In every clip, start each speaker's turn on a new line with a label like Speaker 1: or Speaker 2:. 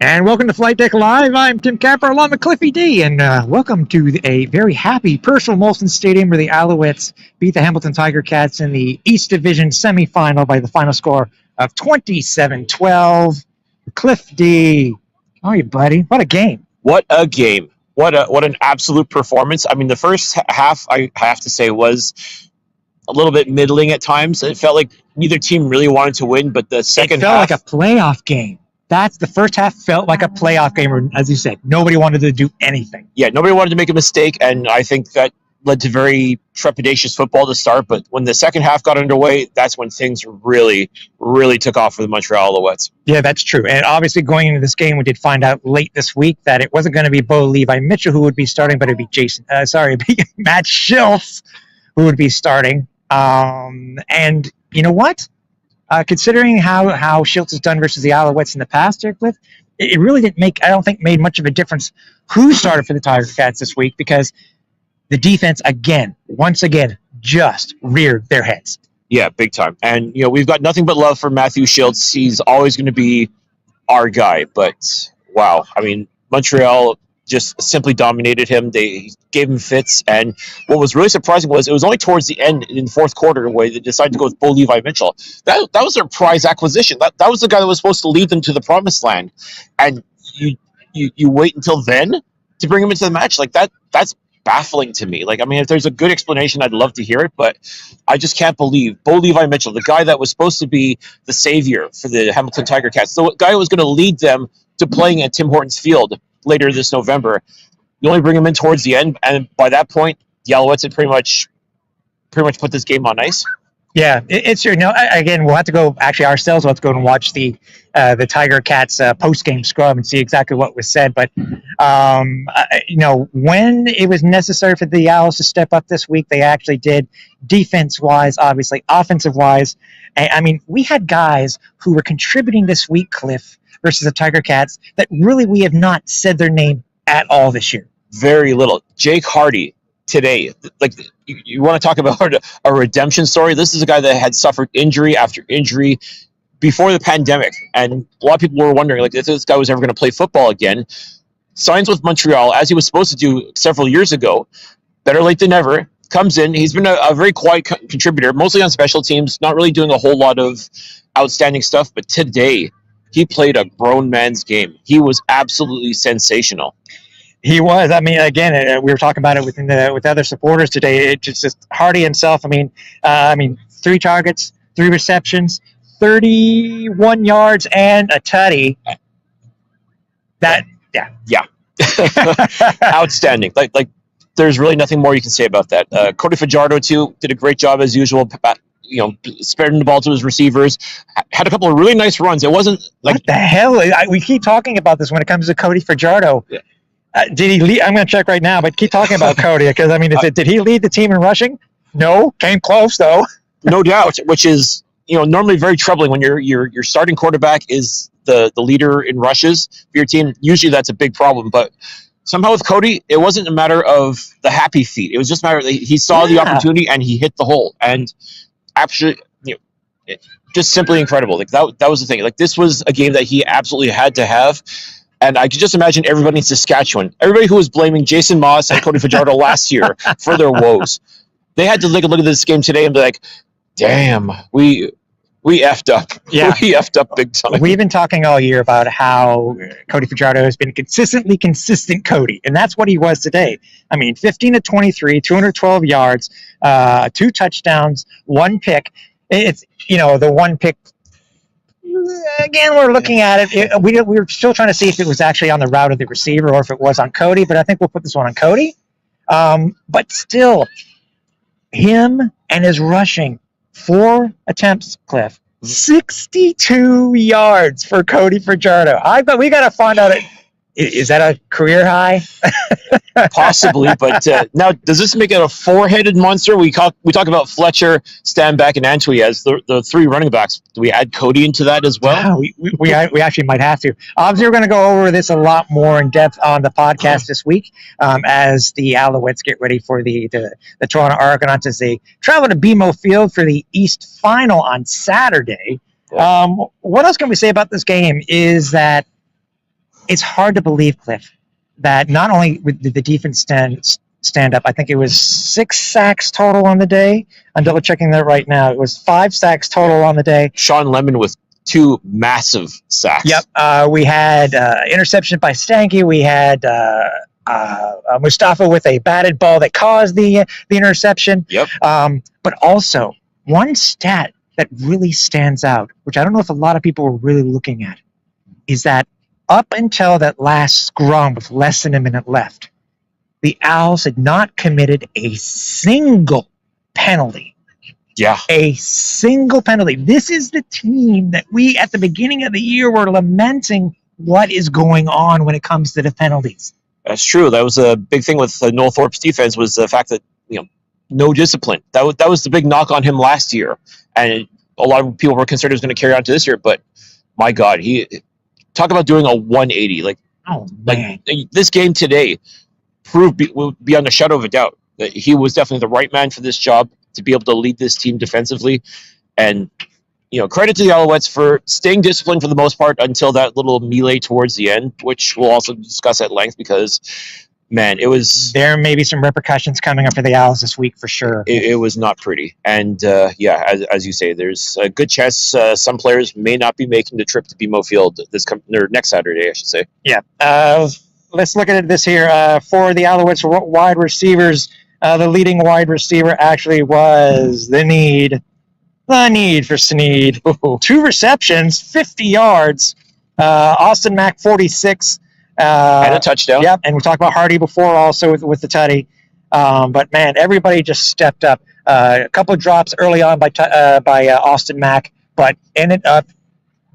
Speaker 1: And welcome to Flight Deck Live. I'm Tim Capper along with Cliffy D. And welcome to a very happy Percival Molson Stadium where the Alouettes beat the Hamilton Tiger-Cats in the East Division Semi-final by the final score of 27-12. Cliff D. How are you, buddy? What a game.
Speaker 2: What a game. What an absolute performance. I mean, the first half, I have to say, was a little bit middling at times. It felt like neither team really wanted to win, but the second half...
Speaker 1: It felt like a playoff game. The first half felt like a playoff game where, as you said, nobody wanted to do anything.
Speaker 2: Yeah, nobody wanted to make a mistake, and I think that led to very trepidatious football to start. But when the second half got underway, that's when things really, really took off for the Montreal Alouettes.
Speaker 1: Yeah, that's true. And obviously going into this game, we did find out late this week that it wasn't going to be Bo Levi Mitchell who would be starting, but it'd be Matt Schiltz who would be starting. And you know what? Considering how Schiltz has done versus the Alouettes in the past, here, Cliff, it really didn't made much of a difference who started for the Tiger-Cats this week because the defense, once again, just reared their heads.
Speaker 2: Yeah, big time. And, we've got nothing but love for Matthew Schiltz. He's always going to be our guy. But, wow, I mean, Montreal just simply dominated him. They gave him fits. And what was really surprising was it was only towards the end in the fourth quarter where they decided to go with Bo Levi Mitchell. That was their prize acquisition. That was the guy that was supposed to lead them to the promised land. And you wait until then to bring him into the match? Like, that's baffling to me. Like, I mean, if there's a good explanation, I'd love to hear it, but I just can't believe Bo Levi Mitchell, the guy that was supposed to be the savior for the Hamilton Tiger-Cats, the guy who was going to lead them to playing at Tim Hortons Field later this November. You only bring him in towards the end, and by that point, the Alouettes had pretty much put this game on ice.
Speaker 1: Yeah, it's true. No, again, we'll have to go. Actually, ourselves, we'll have to go and watch the Tiger-Cats post-game scrum and see exactly what was said. But when it was necessary for the Owls to step up this week, they actually did. Defense-wise, obviously, offensive-wise, I mean, we had guys who were contributing this week, Cliff, versus the Tiger-Cats that really we have not said their name at all this year.
Speaker 2: Very little. Jake Hardy. Today, like, you want to talk about a redemption story? This is a guy that had suffered injury after injury before the pandemic, and a lot of people were wondering, like, if this guy was ever going to play football again. Signs with Montreal, as he was supposed to do several years ago. Better late than never. Comes in. He's been a very quiet contributor, mostly on special teams, not really doing a whole lot of outstanding stuff, but today, he played a grown man's game. He was absolutely sensational.
Speaker 1: He was. I mean, again, we were talking about it with other supporters today. It just Hardy himself. I mean, 3 targets, 3 receptions, 31 yards, and a tutty.
Speaker 2: Yeah. Outstanding. Like, there's really nothing more you can say about that. Cody Fajardo too did a great job as usual. Spreading the ball to his receivers, had a couple of really nice runs. It wasn't like,
Speaker 1: what the hell. We keep talking about this when it comes to Cody Fajardo. Yeah. Did he lead? I'm going to check right now, but keep talking about Cody because I mean, did he lead the team in rushing? No, came close though.
Speaker 2: No doubt, which is normally very troubling when your starting quarterback is the leader in rushes for your team. Usually that's a big problem, but somehow with Cody, it wasn't a matter of the happy feet. It was just a matter of he saw the opportunity and he hit the hole, and actually, just simply incredible. Like that was the thing. Like, this was a game that he absolutely had to have. And I could just imagine everybody in Saskatchewan, everybody who was blaming Jason Moss and Cody Fajardo last year for their woes, they had to take a look at this game today and be like, damn, we effed up.
Speaker 1: Yeah.
Speaker 2: We effed up big time.
Speaker 1: We've been talking all year about how Cody Fajardo has been consistently consistent Cody, and that's what he was today. I mean, 15 to 23, 212 yards, 2 touchdowns, 1 pick. It's, the 1 pick. Again, we're looking at it. We were still trying to see if it was actually on the route of the receiver or if it was on Cody, but I think we'll put this one on Cody. But still, him and his rushing, 4 attempts, Cliff, 62 yards for Cody Fajardo. We got to find out, is that a career high?
Speaker 2: Possibly, but now, does this make it a 4-headed monster? We talk about Fletcher, Stanback, and Antwi as the 3 running backs. Do we add Cody into that as well?
Speaker 1: Yeah, we actually might have to. Obviously, we're going to go over this a lot more in depth on the podcast this week as the Alouettes get ready for the Toronto Argonauts as they travel to BMO Field for the East Final on Saturday. What else can we say about this game is that it's hard to believe, Cliff, that not only did the defense stand up, I think it was 6 sacks total on the day. I'm double checking that right now. It was 5 sacks total on the day.
Speaker 2: Sean Lemon with 2 massive sacks.
Speaker 1: Yep. We had interception by Stanky. We had Mustafa with a batted ball that caused the interception.
Speaker 2: Yep.
Speaker 1: But also, one stat that really stands out, which I don't know if a lot of people were really looking at, is that up until that last scrum with less than a minute left, the Owls had not committed a single penalty.
Speaker 2: Yeah.
Speaker 1: A single penalty. This is the team that we, at the beginning of the year, were lamenting what is going on when it comes to the penalties.
Speaker 2: That's true. That was a big thing with Noel Thorpe's defense, was the fact that, no discipline. That was the big knock on him last year. And a lot of people were concerned it was going to carry on to this year. But, my God, he talk about doing a 180. Like this game today proved beyond a shadow of a doubt that he was definitely the right man for this job to be able to lead this team defensively. And, credit to the Alouettes for staying disciplined for the most part until that little melee towards the end, which we'll also discuss at length because, man, it was...
Speaker 1: There may be some repercussions coming up for the Owls this week for sure.
Speaker 2: It was not pretty. And, as you say, there's a good chance some players may not be making the trip to BMO Field next Saturday, I should say. Yeah.
Speaker 1: Let's look at this here. For the Alouettes wide receivers, the leading wide receiver actually was the need for Sneed. 2 receptions, 50 yards. Austin Mack, 46.
Speaker 2: And a touchdown.
Speaker 1: Yep, and we talked about Hardy before also with the tutty. But, man, everybody just stepped up. A couple of drops early on by Austin Mack, but ended up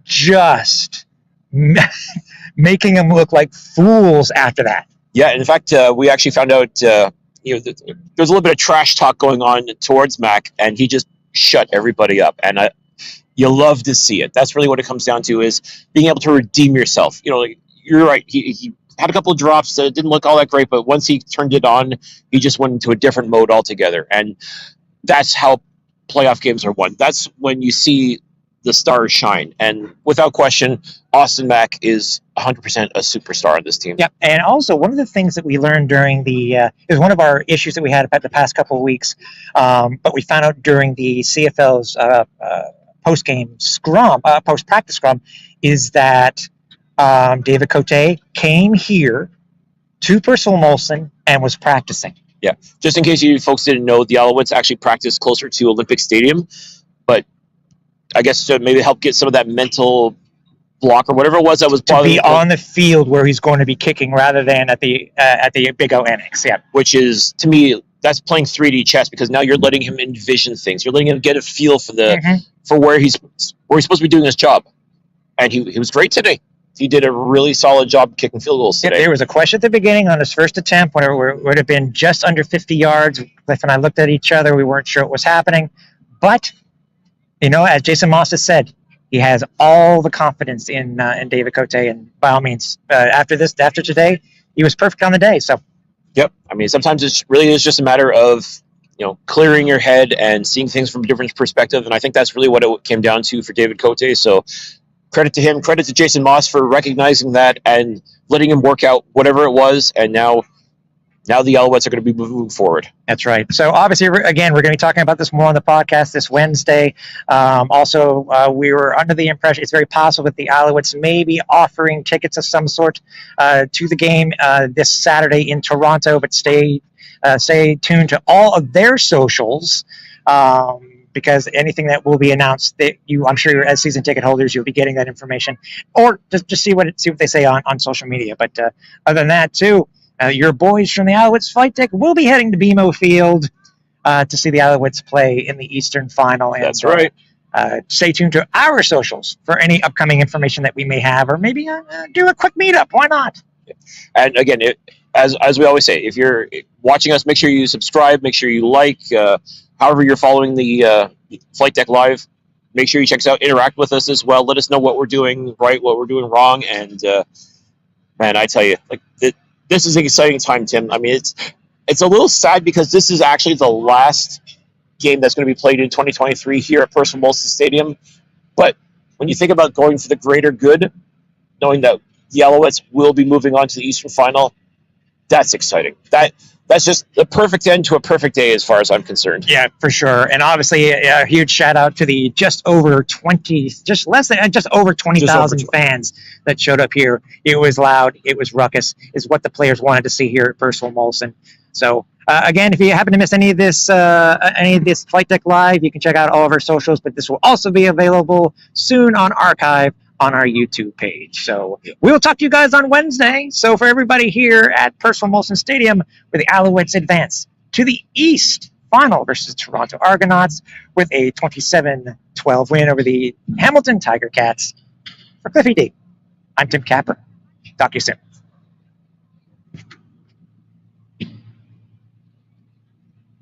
Speaker 1: just making them look like fools after that.
Speaker 2: Yeah, in fact, we actually found out there's a little bit of trash talk going on towards Mac, and he just shut everybody up. And you love to see it. That's really what it comes down to, is being able to redeem yourself. You're right. He had a couple of drops that didn't look all that great, but once he turned it on, he just went into a different mode altogether. And that's how playoff games are won. That's when you see the stars shine. And without question, Austin Mack is 100% a superstar on this team.
Speaker 1: Yeah, and also one of the things that we learned during it was one of our issues that we had about the past couple of weeks, but we found out during the CFL's post-game scrum, post-practice scrum, is that David Cote came here to Percival Molson and was practicing.
Speaker 2: Yeah, just in case you folks didn't know, the Alouettes actually practice closer to Olympic Stadium, but I guess to maybe help get some of that mental block or whatever it was that was
Speaker 1: to be on the field where he's going to be kicking rather than at the Big O Annex. Yeah,
Speaker 2: which is, to me, that's playing 3D chess, because now you're letting him envision things. You're letting him get a feel for for where he's supposed to be doing his job, and he was great today. He did a really solid job kicking field goals today.
Speaker 1: There was a question at the beginning on his first attempt when it would have been just under 50 yards. Cliff and I looked at each other. We weren't sure what was happening. But, as Jason Moss has said, he has all the confidence in David Cote. And by all means, after today, he was perfect on the day. So,
Speaker 2: yep. I mean, sometimes it really is just a matter of, clearing your head and seeing things from a different perspective. And I think that's really what it came down to for David Cote. So, credit to him, credit to Jason Moss for recognizing that and letting him work out whatever it was. And now the Alouettes are going to be moving forward.
Speaker 1: That's right. So obviously, again, we're going to be talking about this more on the podcast this Wednesday. We were under the impression it's very possible that the Alouettes may be offering tickets of some sort to the game this Saturday in Toronto, but stay tuned to all of their socials. Because anything that will be announced, I'm sure as season ticket holders, you'll be getting that information, or just see what they say on social media. But other than that, too, your boys from the Alouettes Flightdeck will be heading to BMO Field to see the Alouettes play in the Eastern Final. And,
Speaker 2: that's right.
Speaker 1: Stay tuned to our socials for any upcoming information that we may have, or maybe do a quick meetup. Why not?
Speaker 2: And again, as we always say, if you're watching us, make sure you subscribe, make sure you like. However you're following the Flightdeck Live, make sure you check us out, interact with us as well. Let us know what we're doing right, what we're doing wrong. And, man, I tell you, this is an exciting time, Tim. I mean, it's a little sad because this is actually the last game that's going to be played in 2023 here at Percival Molson Stadium. But when you think about going for the greater good, knowing that the Alouettes will be moving on to the Eastern Final. That's exciting. That's just the perfect end to a perfect day as far as I'm concerned.
Speaker 1: Yeah, for sure. And obviously, a huge shout out to the just over 20,000 fans that showed up here. It was loud. It was ruckus. Is what the players wanted to see here at Percival Molson. So again, if you happen to miss any of this Flight Deck Live, you can check out all of our socials. But this will also be available soon on archive on our YouTube page. So we'll talk to you guys on Wednesday. So for everybody here at Percival Molson Stadium, where the Alouettes advance to the East Final versus Toronto Argonauts with a 27-12 win over the Hamilton Tiger-Cats. For Cliffy D, I'm Tim Capper. Talk to you soon.